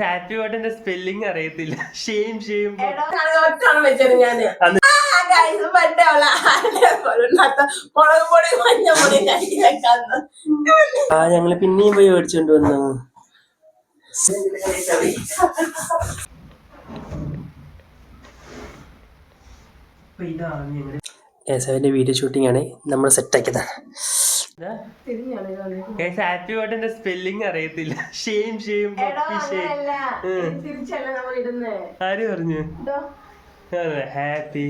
Happy birthday spelling അറിയത്തില്ല. Shame ഞങ്ങള് പിന്നെയും പോയി മേടിച്ചോണ്ട് വന്നു. കേശവന്റെ വീഡിയോ ഷൂട്ടിംഗ് ആണ് നമ്മൾ സെറ്റ് ആക്കിയതാണ്. ഹാപ്പി ബർത്ത്ഡേ സ്പെല്ലിംഗ് അറിയത്തില്ല. ഷെയിം ആര് പറഞ്ഞു? ഹാപ്പി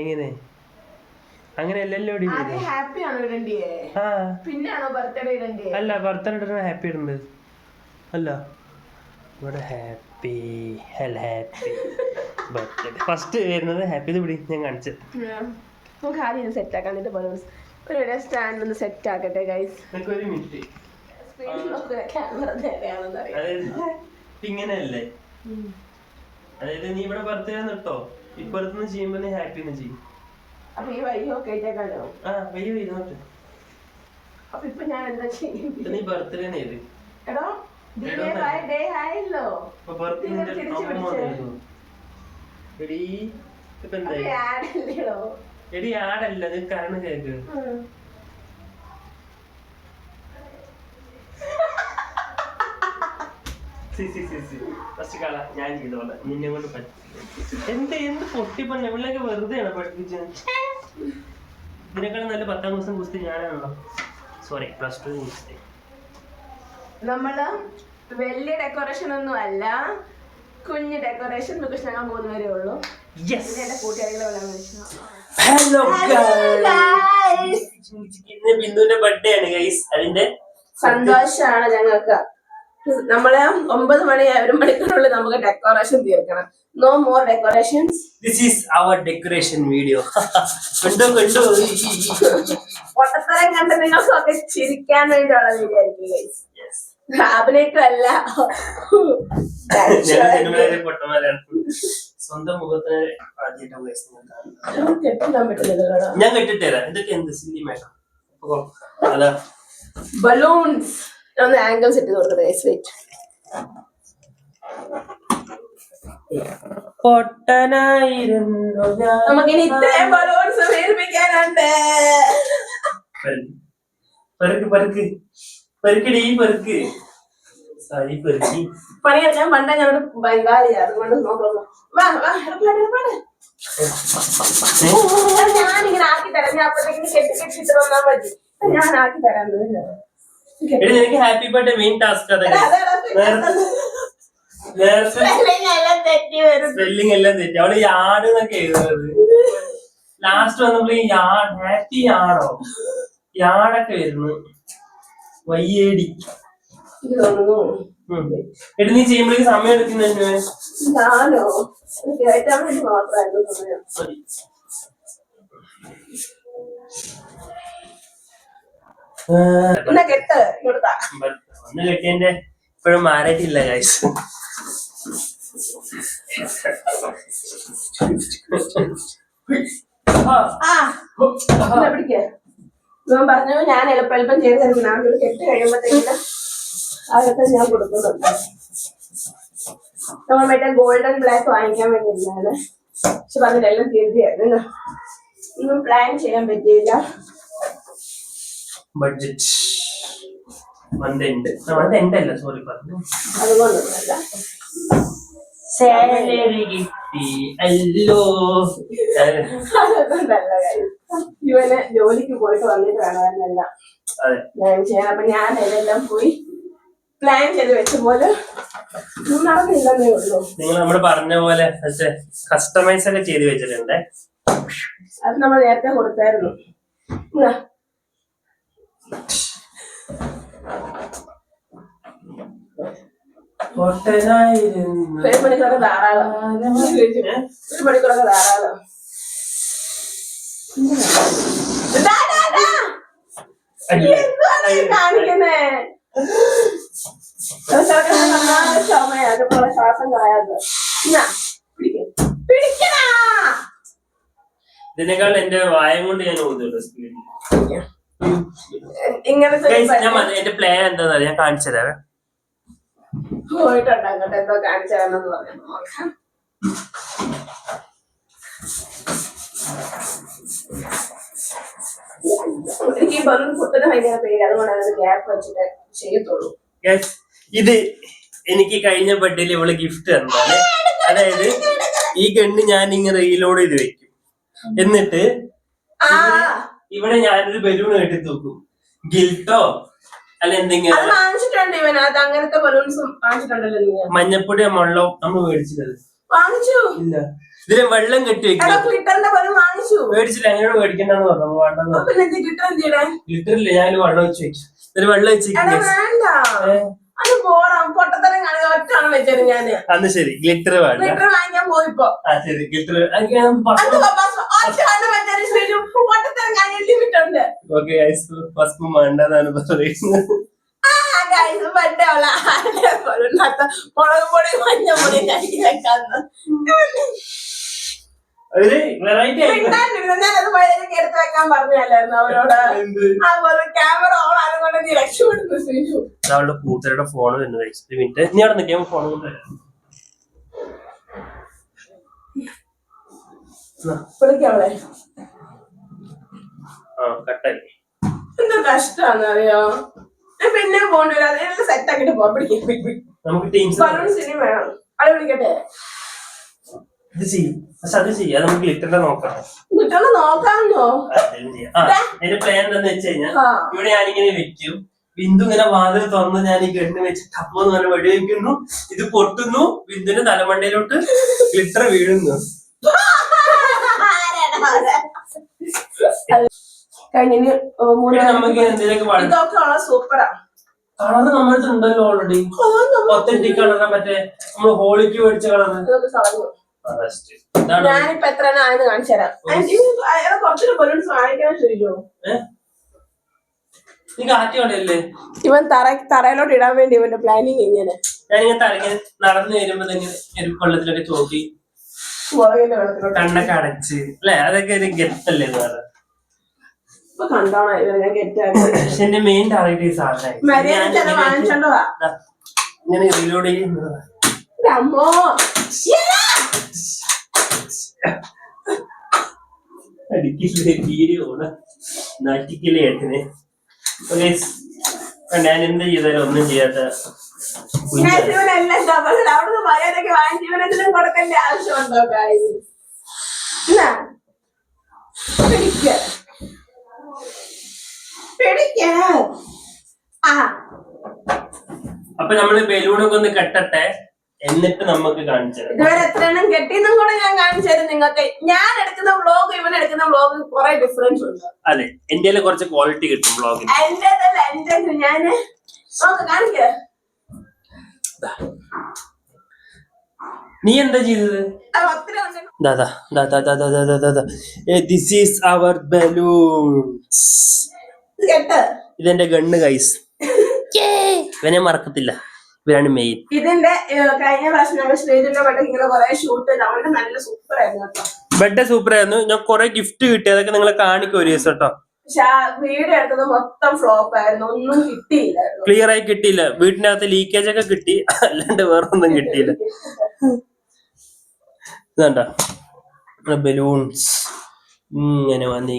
എങ്ങനെ അങ്ങനെയല്ലല്ലോ. അല്ല ബർത്ത്ഡേ ഹാപ്പി ഇടുന്നത് അല്ല. ഇവിടെ ഹാപ്പി ഹാപ്പി ബർത്ത്ഡേ ഫസ്റ്റ് വരുന്നത് ഹാപ്പി. ഇത് പിടി ഞാൻ കാണിച്ചത്. നമുക്ക് ആദ്യം സെറ്റ് ആക്കാൻ ഒരു സ്റ്റാൻഡ് ഒന്ന് സെറ്റ് ആക്കട്ടെ ഗൈസ്. ഒരു മിനിറ്റ്. ഇങ്ങനെയല്ലേ? അതായത് നീ ഇവിടെ ബർത്ത്ഡേ ഇട്ടോ, ഇപ്പുറത്തുനിന്ന് ചെയ്യുമ്പോ നീ ഹാപ്പി ചെയ്യും. അപ്പൊ ഈ വൈകി ഒക്കെ ഇട്ടേക്കാലോ. അപ്പൊ ഇപ്പൊ ഞാൻ എന്താ ചെയ്യും? നീ ബർത്ത്ഡേ ചെയ്ത് എടോ എടി ആടല്ല ഇത് കാരണം കേക്ക്. ഞാൻ ചെയ്തോളെ നിന്നെ കൊണ്ട് പറ്റും. എന്ത് പൊട്ടിപ്പണ്ണ ഇവിടെയൊക്കെ വെറുതെയാണ് പഠിപ്പിച്ചത്. ഇതിനേക്കാളും നല്ല 10ാം ദിവസം കുസ്തി ഞാനാണല്ലോ. സോറി +2 കുസ്തി. നമ്മള് വലിയ ഡെക്കറേഷൻ ഒന്നും അല്ല, കുഞ്ഞു ഡെക്കറേഷൻ. ബിക്കോസ് ഞങ്ങൾ 3 പേരേ ഉള്ളൂ. എന്റെ കൂട്ടുകാരികളെ ബിന്ദുവിന്റെ ബർത്ത്ഡേ ആണ് ഗൈസ്. അതിന്റെ സന്തോഷാണ് ഞങ്ങൾക്ക്. നമ്മള് 9 മണി 1 മണിക്കൂറിനുള്ളിൽ നമുക്ക് ഡെക്കറേഷൻ തീർക്കണം. No more decorations. This is our decoration video. കണ്ടോ പൊട്ടത്തരം കണ്ട് നിങ്ങൾക്കൊക്കെ ചിരിക്കാൻ വേണ്ടിയുള്ള വീഡിയോ ആയിരിക്കും ഗൈസ്. അഭിനയിക്കല്ല. സ്വന്തം മുഖത്തിന് ഞാൻ കെട്ടിട്ടേരാ. ഇതൊക്കെ എന്ത് സില്ലി മേക്കാം. അതാ ബലൂൺസ് ഒന്ന് ആംഗിൾ സെറ്റ് ചെയ്ത് കൊടുക്കട്ടെ. നമുക്കിനി ഇത്രയും ബലൂൺസ് വേർപ്പിക്കാനുണ്ട്. പണിയെടുക്കാൻ പണ്ടേ ഞങ്ങളുടെ ബംഗാളിയാ, അതുകൊണ്ട് ഞാനിങ്ങനെ ആക്കി തരാം. ഞാൻ അപ്പോഴത്തേക്കിന് കെട്ടിട്ട് വന്നാൽ മതി. ഞാൻ ആക്കി തരാം. Happy birthday main task spelling എല്ലാം തെറ്റി. അവള് യാർഡ് എന്നൊക്കെ എഴുതുന്നത്. ലാസ്റ്റ് വന്നപ്പോ ഹാപ്പി യാർഡോ യാർഡൊക്കെ വരുന്നു. വയ്യേടി എടി നീ ചെയ്യുമ്പോഴേക്ക് സമയം എടുക്കുന്നതിന് ഞാനോ കേട്ടാൻ വേണ്ടി മാത്രമായിരുന്നു സമയം. ഒന്ന് കെട്ടിയതിന്റെ ഇപ്പോഴും മാറിയിട്ടില്ല ഗൈസ്. ഇവൻ പറഞ്ഞു ഞാൻ എളുപ്പം ചെയ്ത് തരുന്ന കെട്ട് കഴിയുമ്പോഴത്തേക്കില്ല അതൊക്കെ ഞാൻ കൊടുക്കുന്നുണ്ട്. നമ്മൾ മറ്റേ ഗോൾഡൻ ബ്ലാക്ക് വാങ്ങിക്കാൻ വേണ്ടിയിരുന്നാണ്. പക്ഷെ പറഞ്ഞിട്ടെല്ലാം തിരിച്ചായിരുന്നു. ഒന്നും പ്ലാൻ ചെയ്യാൻ പറ്റിയില്ല. ബഡ്ജറ്റ് അതുകൊണ്ടൊന്നുമല്ല. സാലറി കിട്ടി അല്ലോ. അതൊന്നുമല്ല കാര്യം. ഇവന് ജോലിക്ക് പോയിട്ട് വന്നിട്ട് വേണമെന്നല്ല പ്ലാൻ ചെയ്യാൻ. അപ്പൊ ഞാൻ ഇതെല്ലാം പോയി പ്ലാൻ ചെയ്ത് വെച്ച പോലെ നടന്നില്ലെന്നേ ഉള്ളൂ. നിങ്ങൾ നമ്മള് പറഞ്ഞ പോലെ കസ്റ്റമൈസ് ഒക്കെ ചെയ്ത് വെച്ചിട്ടുണ്ട്. അത് നമ്മൾ നേരത്തെ കൊടുത്തായിരുന്നു. മണിക്കൂറൊക്കെ ധാരാളം. 1 മണിക്കൂറൊക്കെ ധാരാളം. കാണിക്കുന്നേ ചുമയാ. അതുപോലെ ശ്വാസം കായാതെ ഇതിനേക്കാൾ എന്റെ വായം കൊണ്ട് ഞാൻ ഓടുന്നുണ്ട് സ്പീഡിൽ. ഇങ്ങനത്തെ എന്റെ പ്ലാൻ എന്താ ഞാൻ കാണിച്ചു തരാം. പോയിട്ടുണ്ടാകട്ടെ എന്തോ കാണിച്ചു തരാമെന്ന് പറഞ്ഞു നോക്കാം. എനിക്ക് ഈ ബലൂൺ കുത്തുന്ന ഭയങ്കര പേര്, അതുകൊണ്ടാണ് ഗ്യാപ്പ് വെച്ചിട്ട് ചെയ്യത്തുള്ളൂ. ഇത് എനിക്ക് കഴിഞ്ഞ ബർത്ത്ഡേയിൽ ഇവള് ഗിഫ്റ്റ് തന്നതാണ്. അതായത് ഈ ഗണ്ണ് ഞാൻ ഇങ്ങനെ റീലോഡ് ചെയ്ത് വെക്കും, എന്നിട്ട് ഇവിടെ ഞാനൊരു ബലൂൺ കെട്ടി തൂക്കും. ഗിൽട്ടോ അല്ല എന്തെങ്കിലും വാങ്ങിച്ചിട്ടുണ്ട് ഇവൻ. അത് അങ്ങനത്തെ ബലൂൺസ് വാങ്ങിച്ചിട്ടുണ്ടല്ലോ നീ. മഞ്ഞപ്പൊടി വെള്ളം നമ്മൾ മേടിച്ചിട്ടത് വാങ്ങിച്ചു. ഇല്ല, ഇതിലെ വെള്ളം കെട്ടി വെക്കും. മേടിച്ചില്ല, അങ്ങനെ മേടിക്കണ്ടെന്ന് പറഞ്ഞു. ഗ്ലിറ്ററില്ല, ഞാൻ വെള്ളം വെച്ച് വെക്കും. ഇതിൽ വെള്ളം വെച്ച് അന്ന് ശരി ഗ്ലിറ്റർ വേണ്ട. ശരി ഗ്ലിറ്റർ ഓക്കെ. ഫസ്റ്റ് വേണ്ടെന്നാണ് പറയുന്നത്. വെറൈറ്റി അവളുടെ കൂട്ടുകാരുടെ ഫോൺ വരുന്നത്. മിനിറ്റ് നീ അവിടെ നിൽക്കാൻ ഫോൺ കൊണ്ട് കട്ടായി. എന്താ കഷ്ടാന്ന് അറിയോ? പിന്നെ പോകണ്ട, അതെല്ലാം സെറ്റ് ആക്കിട്ട് പോകാൻ നമുക്ക് ടീംസ് വേണം. അത് വിളിക്കട്ടെ. ഇത് ചെയ്യും, പക്ഷെ അത് ചെയ്യാം. നമുക്ക് ഗ്ലിറ്ററിന്റെ നോക്കാം. നോക്കാമെന്നോ? എന്റെ പ്ലാൻ എന്താന്ന് വെച്ച് കഴിഞ്ഞാൽ ഇവിടെ ഞാനിങ്ങനെ വെക്കും. ബിന്ദു ഇങ്ങനെ വാതിൽ തുറന്ന് ഞാൻ ഈ ഗണ്ണ് വെച്ച് ടപ്പോന്ന് പറഞ്ഞ വെടിവെക്കുന്നു. ഇത് പൊട്ടുന്നു, ബിന്ദുവിന്റെ തലമണ്ടയിലോട്ട് ഗ്ലിറ്റർ വീഴുന്നു. നമുക്ക് എന്തെങ്കിലും സൂപ്പറാ. കളറ് നമ്മൾക്ക് ഉണ്ടല്ലോ ഓൾറെഡി. ഒത്തന്റിക് കളറാ, മറ്റേ നമ്മള് ഹോളിക്ക് മേടിച്ച കളറ്. ഞാനിപ്പോ എത്രയാണ് ആയെന്ന് കാണിച്ചു തരാം. കുറച്ചൊരു ബലൂൺസ് വാങ്ങിക്കാൻ ചോദിച്ചോ. ഇവൻ തറയിലോട്ട് ഇടാൻ വേണ്ടി ഇവന്റെ പ്ലാനിങ് ഇങ്ങനെ. ഞാനിങ്ങനെ തറങ്ങി നടന്നു വരുമ്പോ വെള്ളത്തിലൊക്കെ ചോട്ടി കണ്ണൊക്കെ അടച്ച് അല്ലെ, അതൊക്കെ ഒരു ഗെറ്റല്ലേ എന്ന് പറയാം. എന്റെ മെയിൻ ടാർഗറ്റ് ഈ സാധനം ഇങ്ങനെ റീലോഡ് ചെയ്യുന്നത്. അടിക്കില്ലേ തീരെയാണ് നട്ടിക്കലേ ഏട്ടന്. ഞാൻ എന്ത് ചെയ്താലും ഒന്നും ചെയ്യാത്ത കൊടുക്കേണ്ട ആവശ്യമുണ്ടോ? അപ്പൊ നമ്മള് ബലൂണൊക്കെ ഒന്ന് കെട്ടട്ടെ, എന്നിട്ട് നമുക്ക് കാണിച്ചു തരാം. ഇതുവരെ എത്ര എണ്ണം കെട്ടിയെന്നും കൂടെ ഞാൻ കാണിച്ചു തരും നിങ്ങൾക്ക്. ഞാൻ എടുക്കുന്ന വ്ളോഗ് ഇവൻ എടുക്കുന്ന വ്ളോഗ് കുറെ ഡിഫറൻസ് ഉണ്ട്. അതെ, എന്റെ കുറച്ച് ക്വാളിറ്റി കിട്ടും വ്ളോഗിന്. എന്റെ ഞാന് കാണിക്ക. നീ എന്താ ചെയ്തത്? This is our balloons. ഇതെന്റെ ഗണ്ണ് ഗൈസ്. ഇവനെ മറക്കത്തില്ല, ഇവരാണ് മെയിൻ. ഇതിന്റെ കഴിഞ്ഞ പ്രാവശ്യം സ്റ്റേജിന്റെ ഇങ്ങനെ കുറെ ഷൂട്ട് അവളുടെ നല്ല സൂപ്പർ ആയിരുന്നു കേട്ടോ. ബെഡ് സൂപ്പർ ആയിരുന്നു. ഞാൻ കുറെ ഗിഫ്റ്റ് കിട്ടി, അതൊക്കെ നിങ്ങളെ കാണിക്കും ഒരു ദിവസം കേട്ടോ. പക്ഷെ വീഡിയോ എടുത്തത് മൊത്തം ഫ്ലോപ്പ് ആയിരുന്നു, ഒന്നും കിട്ടിയില്ലായിരുന്നു, ക്ലിയർ ആയി കിട്ടിയില്ല. വീട്ടിനകത്ത് ലീക്കേജ് ഒക്കെ കിട്ടി, അല്ലാണ്ട് വേറെ ഒന്നും കിട്ടിയില്ല. ഇതാ ബലൂൺസ് ഇങ്ങനെ വന്ന്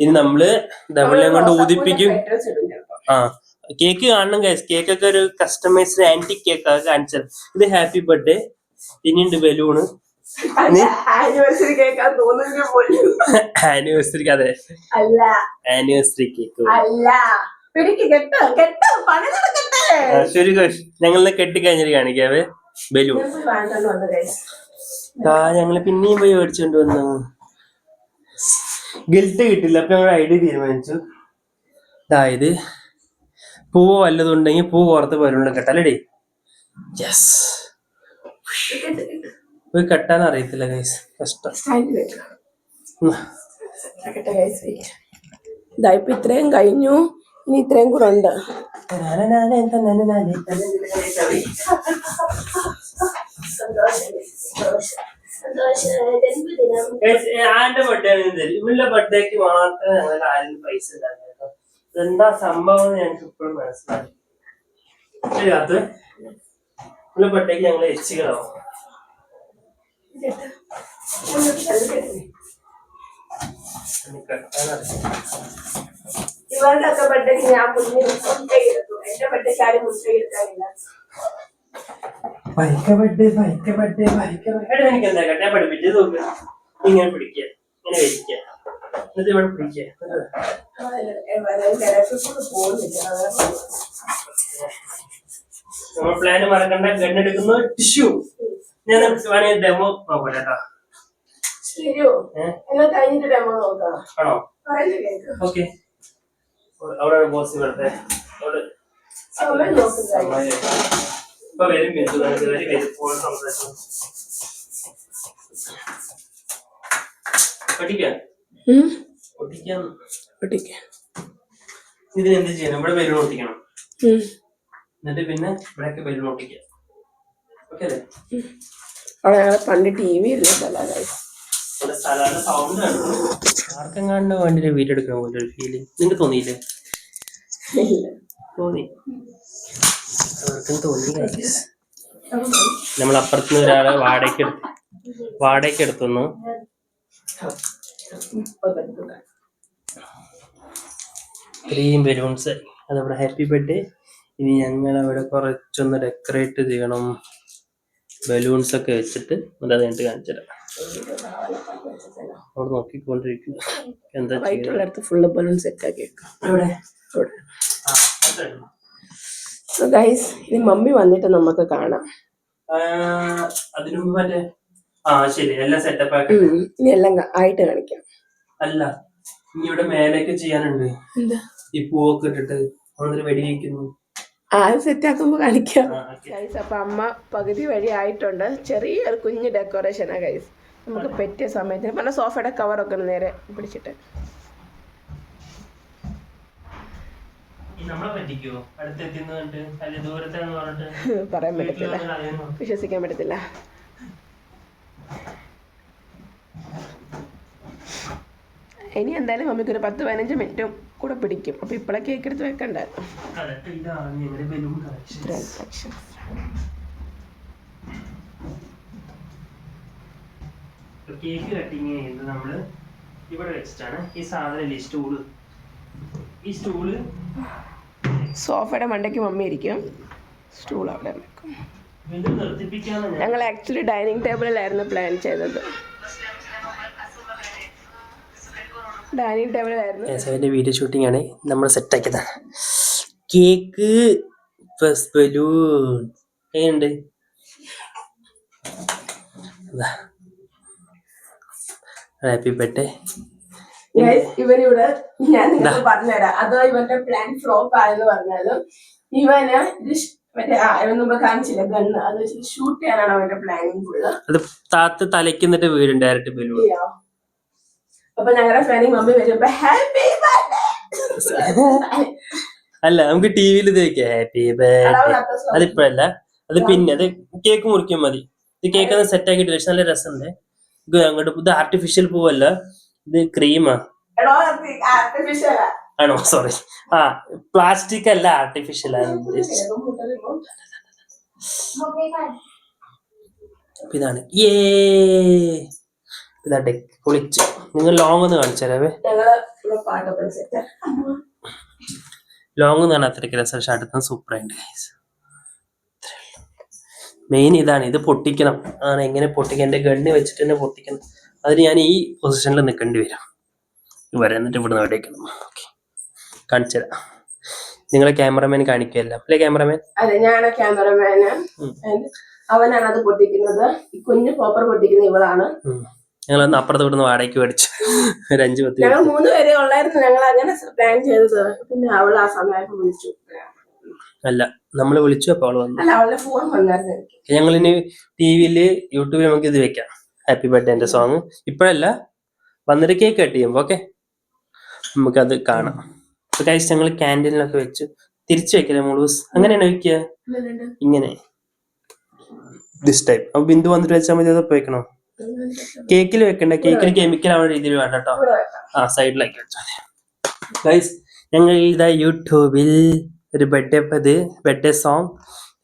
ഇനി നമ്മള് ഡബിളെ കൊണ്ട് ഊതിപ്പിക്കും. കേക്ക് കാണണം ഗൈസ്. കേക്ക് ഒക്കെ ഒരു കസ്റ്റമൈസ്ഡ് ആന്റിക് കേക്ക് ഒക്കെ കാണിച്ചത്. ഇത് ഹാപ്പി ബർത്ത്ഡേ. പിന്നെയുണ്ട് ബലൂണ്. ആനിവേഴ്സറിക്ക് അതെ, ആനിവേഴ്സറി കേക്ക്. ശരി ഗൈസ്, ഞങ്ങളെ കെട്ടിക്കഴിഞ്ഞിട്ട് കാണിക്കാവേ ബലൂൺ. ഞങ്ങള് പിന്നെയും പോയി മേടിച്ചോണ്ട് വന്നു. ഗിൽറ്റ് കിട്ടില്ല, അപ്പൊ ഞങ്ങൾ ഐഡിയ തീരുമാനിച്ചു. അതായത് പൂവ് വല്ലതുണ്ടെങ്കിൽ പൂ പുറത്ത് ബലൂൺ കെട്ടല്ലേ. യെസ്, പോയി കെട്ടാൻ അറിയത്തില്ല ഗൈസ്, കഷ്ടം. ഇതായിപ്പോ ഇത്രയും കഴിഞ്ഞു, ഇനി ഇത്രയും കൂടെ ഉണ്ട്. ആന്റെ ബർത്ത്ഡേ ഇവളുടെ ബർത്ത്ഡേക്ക് മാത്രമേ ഞങ്ങൾ ആരും പൈസ ഉണ്ടായിരുന്നു. ഇതെന്താ സംഭവം ഞങ്ങൾക്ക് ഇപ്പോഴും മനസ്സിലായി. അത് നമ്മള് പെട്ടേക്ക് ഞങ്ങള് എച്ചികളാവും. ഇവരുടെ ഒക്കെ ബർത്ത്ഡേക്ക് ഞാൻ മുന്നേ മുട്ടയെടുത്തു. എന്റെ ബർത്ത്ഡേക്ക് ആരും മുട്ടയെടുക്കാനില്ല. എനിക്ക് എന്താ കേട്ടോ പഠിപ്പിച്ചത് നോക്ക്. ഇങ്ങനെ പിടിക്കുക, ഇങ്ങനെ വലിക്കുക, എന്നിട്ട് ഇവിടെ പിടിക്കുക. നമ്മൾ പ്ലാന് മറക്കണ്ട. ഗണ്ണെടുക്കുന്നു, ടിഷ്യൂ. ഞാൻ വേണമെങ്കിൽ ഡെമോ നോക്കട്ടെ കേട്ടോ. ആണോ? ഓക്കെ. അവിടെ ബോസ് ഇവിടുത്തെ ഇപ്പൊ വരും ഇതിനെന്ത് ചെയ്യണം? ഇവിടെ ബലൂൺ ഒട്ടിക്കണം, എന്നിട്ട് പിന്നെ ഇവിടെയൊക്കെ ബലൂൺ ഒട്ടിക്കാം. ഓക്കെ അല്ലേ? അവിടെ ഞങ്ങളെ പണ്ട് ടി വി ഇല്ല സ്ഥലമാണ്. സൗണ്ട് ആർക്കെങ്ങാണ്ട് വേണ്ടി വീഡിയോ എടുക്കാൻ പോലെ ഒരു ഫീലിംഗ് നിങ്ങൾക്ക് തോന്നിയില്ലേ? തോന്നി, അവർക്കും തോന്നി. നമ്മൾ അപ്പുറത്തുനിന്ന് ഒരാളെ വാടകയ്ക്ക് എടുത്തുന്നു. ഇത്രയും ബലൂൺസ്. അതവിടെ ഹാപ്പി ബർത്ത്ഡേ. ഇനി ഞങ്ങൾ അവിടെ കുറച്ചൊന്ന് ഡെക്കറേറ്റ് ചെയ്യണം, ബലൂൺസ് ഒക്കെ വെച്ചിട്ട്. അത് കഴിഞ്ഞിട്ട് കാണിച്ചു തരാം. അവിടെ നോക്കിക്കൊണ്ടിരിക്കുന്നു. എന്താ ഫുള്ള് ബലൂൺ സെറ്റ് ആക്കി ഇവിടെ. ഇനി മമ്മി വന്നിട്ട് നമുക്ക് കാണാം. അതിനു മുമ്പ് മറ്റേ ശരി എല്ലാം സെറ്റപ്പ് ആക്കി ഇനി എല്ലാം ആയിട്ട് കാണിക്കാം. അല്ല, ഇനി ഇവിടെ മേലേക്ക് ചെയ്യാനുണ്ട്. ഈ പൂവൊക്കെ ഇട്ടിട്ട് വെടി വയ്ക്കുന്നു. സെറ്റ് ആക്കുമ്പോ കാണിക്കാം. അപ്പൊ അമ്മ പകുതി വഴി ആയിട്ടുണ്ട്. ചെറിയൊരു കുഞ്ഞ് ഡെക്കറേഷനാ ഗൈസ്. നമുക്ക് പറ്റിയ സമയത്തിന് പറഞ്ഞ സോഫയുടെ കവറൊക്കെ നേരെ പിടിച്ചിട്ട്. പറയാൻ പറ്റത്തില്ല, വിശ്വസിക്കാൻ പറ്റത്തില്ല. ഇനി എന്തായാലും മമ്മിക്ക് ഒരു 10-15 മിനിറ്റും കൂടെ പിടിക്കും. അപ്പൊ ഇപ്പഴേ കേക്ക് എടുത്ത് വെക്കണ്ട. കേക്ക് കട്ടിങ് ചെയ്യുന്നത് നമ്മള് ഇവിടെ വെച്ചിട്ടാണ്. ഈ സാധനം ഈ സ്റ്റൂള് സോഫയുടെ മണ്ടയ്ക്ക് മമ്മി ഇരിക്കും, സ്റ്റൂൾ അവിടെ വെക്കും. ഞങ്ങൾ ആക്ച്വലി ഡൈനിങ് ടേബിളിലായിരുന്നു പ്ലാൻ ചെയ്തത്. ഡൈനിങ് ടേബിളിലായിരുന്നു. വീഡിയോ ഷൂട്ടിംഗ് ആണ് നമ്മൾ സെറ്റ് ആക്കിയതാണ്. കേക്ക് പ്ലസ് ബലൂൺ ഉണ്ട്. Happy birthday. ഇവനിവിടെ ഞാൻ നിങ്ങൾക്ക് പറഞ്ഞുതരാം. അതോ ഇവന്റെ പ്ലാൻ ഫ്ലോപ്പ് ആയെന്ന് പറഞ്ഞാലും ഇവന് ഇത് മുമ്പ് കാണിച്ചില്ല ഗണ്ണ്, അത് വെച്ചിട്ട് ഷൂട്ട് ചെയ്യാനാണ് അവന്റെ പ്ലാനിങ് ഫുള്ള്. അത് താത്ത് തലയ്ക്കുന്നിട്ട് വീഴും ഡയറക്റ്റ് ബലൂൺ. അപ്പൊ ഞങ്ങളുടെ പ്ലാനിങ് മമ്മി വരുമ്പോ ഹാപ്പി ബർത്ത്ഡേ അല്ല, നമുക്ക് ടിവിയിൽ ഇത് വെക്കാം ഹാപ്പി ബർത്ത്ഡേ. അതിപ്പോഴല്ല, അത് പിന്നെ അത് കേക്ക് മുറിക്കാൻ മതി. ഇത് കേക്ക് ഒന്ന് സെറ്റ് ആക്കിട്ട് നല്ല രസമുണ്ട്. അങ്ങോട്ട് ഇത് ആർട്ടിഫിഷ്യൽ പൂവല്ല, ഇത് ക്രീമാ. ആണോ? സോറി. പ്ലാസ്റ്റിക് അല്ല, ആർട്ടിഫിഷ്യൽ ആണ്. ഇതാണ് ഇതാട്ടെ പൊളിച്ച്. നിങ്ങൾ ലോങ് ഒന്ന് കാണിച്ചാലേ. ലോങ് എന്ന് പറഞ്ഞാൽ അത്രയ്ക്ക് രസം. പക്ഷെ അടുത്ത സൂപ്പറായിട്ട് മെയിൻ ഇതാണ്. ഇത് പൊട്ടിക്കണം. എങ്ങനെ പൊട്ടിക്കണം? എന്റെ ഗണ്ണ് വെച്ചിട്ട് തന്നെ പൊട്ടിക്കണം. അതിന് ഞാൻ ഈ പൊസിഷനിൽ നിൽക്കേണ്ടി വരും. എന്നിട്ട് ഇവിടുന്ന് എവിടേക്കണം. ഓക്കെ, കാണിച്ചു തരാം. നിങ്ങളെ ക്യാമറമാൻ കാണിക്കുകയല്ല അല്ലേ? ക്യാമറമാൻ അതെ, ഞാനാ ക്യാമറമാന്. അവനാണ് അത് പൊട്ടിക്കുന്നത്. ഈ കുഞ്ഞു പോപ്പർ പൊട്ടിക്കുന്ന ഇവളാണ്. ഞങ്ങളൊന്ന് അപ്പുറത്ത് ഇവിടുന്ന് വാടകയ്ക്ക് മേടിച്ചു. ഒരു 5-10 ഞങ്ങൾ 3 പേരെ ഉള്ളായിരുന്നു. ഞങ്ങൾ അങ്ങനെ പ്ലാൻ ചെയ്തത്. പിന്നെ അവൾ ആ സമയത്ത് വിളിച്ചു. അല്ല, നമ്മള് വിളിച്ചു. അപ്പൊ അവള് വന്നു. അല്ല, അവളുടെ ഫോൺ വന്നായിരുന്നു. ഞങ്ങളിനി ടിവിയില് യൂട്യൂബിൽ നമുക്ക് ഇത് വെക്കാം, ഹാപ്പി ബർത്ത്ഡേന്റെ സോങ്. ഇപ്പഴല്ല, വന്നിട്ട് കേക്ക് കട്ട് ചെയ്യുമ്പോ ഓക്കെ നമുക്കത് കാണാം. കഴിച്ച് ഞങ്ങൾ ക്യാൻറ്റീനിലൊക്കെ വെച്ചു. തിരിച്ചു വെക്കല്ലേ മോളൂസ്? അങ്ങനെയാണ് വെക്കുക. ഇങ്ങനെ ദിസ് ടൈപ്പ്. അപ്പൊ ബിന്ദു വന്നിട്ട് വെച്ചാൽ മതി. അതൊക്കെ വെക്കണോ? കേക്കിൽ വെക്കണ്ട. കേക്കിൽ കെമിക്കൽ ആവുന്ന രീതിയിൽ വേണ്ട കേട്ടോ. സൈഡിലാക്കി വെച്ചാൽ മതി. ഗൈസ്, ഞങ്ങൾ ഇതാ യൂട്യൂബിൽ ഒരു ബർത്ത്ഡേ സോങ്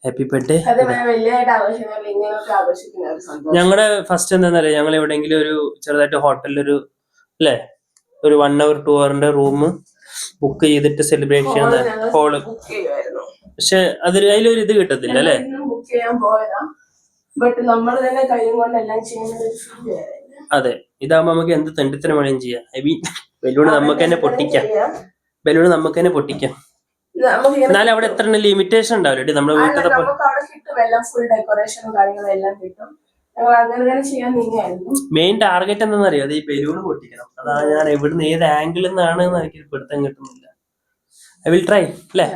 ഹാപ്പി ബർത്ത്ഡേ. അത് വലിയതായിട്ട് ആഘോഷിക്കുന്നില്ല, ഇങ്ങനെയൊക്കെ ആഘോഷിക്കുന്ന ഒരു സന്തോഷം. ഞങ്ങളുടെ ഫസ്റ്റ് എന്താന്നറിയാം, ഞങ്ങൾ എവിടെയെങ്കിലും ഒരു ചെറുതായിട്ട് ഹോട്ടലിലൊരു അല്ലേ ഒരു 1 hour 2 hour റൂം ബുക്ക് ചെയ്തിട്ട് സെലിബ്രേറ്റ് ചെയ്യുന്ന ഹോള്. ബുക്ക് ചെയ്യുമായിരുന്നു, പക്ഷെ അതിലൊരു ഇത് കിട്ടത്തില്ല അല്ലേ. ബുക്ക് ചെയ്യാൻ പോയതാ, ബട്ട് നമ്മൾ തന്നെ കൈയും കൊണ്ട് എല്ലാം ചെയ്യുന്നത്. അതെ, ഇതാകുമ്പോ നമുക്ക് എന്ത് തെണ്ടിത്തരം വേണേലും ചെയ്യാം. ഐ മീൻ ബലൂണ് നമുക്ക് തന്നെ പൊട്ടിക്കാം, ബലൂണ് നമുക്ക് തന്നെ പൊട്ടിക്കാം. എന്നാലും അവിടെ എത്ര ലിമിറ്റേഷൻ ഉണ്ടാവില്ല നമ്മുടെ വീട്ടിൽ. നമുക്ക് അവിടെ കിട്ടും എല്ലാം, ഫുൾ ഡെക്കറേഷനും കാര്യങ്ങളും എല്ലാം കിട്ടും. ഞങ്ങൾ അങ്ങനെ ചെയ്യാൻ നീങ്ങായിരുന്നു. മെയിൻ ടാർഗറ്റ് എന്താണെന്നറിയോ, അത് ഈ ബലൂണ് പൊട്ടിക്കണം. അതാണ് ഞാൻ എവിടുന്ന് ഏത് ആംഗിളിൽ നിന്നാണ് എനിക്ക് പിടുത്തം കിട്ടുന്നില്ല. ഐ വിൽ ട്രൈ അല്ലേ.